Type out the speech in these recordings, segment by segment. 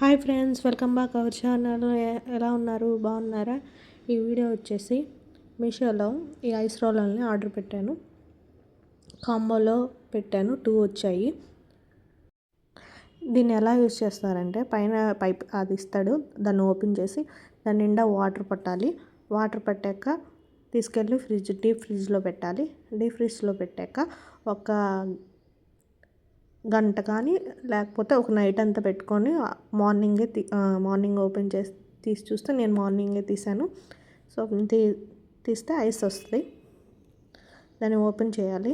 Hi friends, welcome back our channel. ఎలా ఉన్నారు? బాగున్నారా? ఈ వీడియో వచ్చేసి మీషోలో ఈ ఐస్ రోలర్ని ఆర్డర్ పెట్టాను. కాంబోలో పెట్టాను, 2 వచ్చాయి. దీన్ని ఎలా యూజ్ చేస్తారంటే, పైన పైప్ అది ఇస్తాడు, దాన్ని ఓపెన్ చేసి దాని నిండా వాటర్ పట్టాలి. వాటర్ పట్టాక తీసుకెళ్ళి డీప్ ఫ్రిడ్జ్లో పెట్టాలి. డీప్ ఫ్రిడ్జ్లో పెట్టాక ఒక గంట కానీ లేకపోతే ఒక నైట్ అంతా పెట్టుకొని మార్నింగ్ ఓపెన్ చేసి తీసి చూస్తే, నేను మార్నింగే తీసాను. సో తీస్తే ఐస్ వస్తుంది. దాన్ని ఓపెన్ చేయాలి.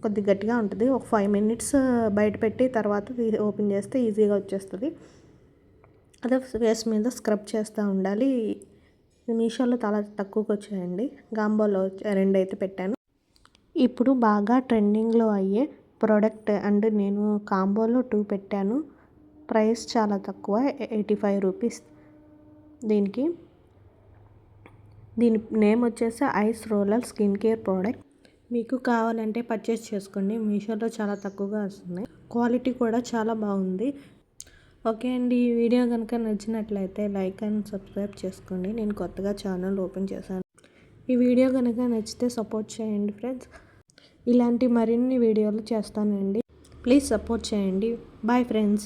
కొద్ది గట్టిగా ఉంటుంది. ఒక 5 minutes బయట పెట్టి తర్వాత ఓపెన్ చేస్తే ఈజీగా వచ్చేస్తుంది. అదే ఫేస్ మీద స్క్రబ్ చేస్తూ ఉండాలి. మీషోలో చాలా తక్కువకి వచ్చాయండి. గాంబోలో 2 అయితే పెట్టాను. ఇప్పుడు బాగా ట్రెండింగ్లో అయ్యే ప్రోడక్ట్ అండ్ నేను కాంబోలో 2 పెట్టాను. ప్రైస్ చాలా తక్కువ, 85 రూపీస్. దీని నేమ్ వచ్చేసి ice roller skin care product. మీకు కావాలంటే పర్చేస్ చేసుకోండి. మీషోలో చాలా తక్కువగా వస్తున్నాయి. క్వాలిటీ కూడా చాలా బాగుంది. ఓకే అండి, ఈ వీడియో కనుక నచ్చినట్లయితే లైక్ అండ్ సబ్స్క్రైబ్ చేసుకోండి. నేను కొత్తగా ఛానల్ ఓపెన్ చేశాను. ఈ వీడియో కనుక నచ్చితే సపోర్ట్ చేయండి ఫ్రెండ్స్. ఇలాంటి మరిన్ని వీడియోలు చేస్తానండి. ప్లీజ్ సపోర్ట్ చేయండి. Bye friends.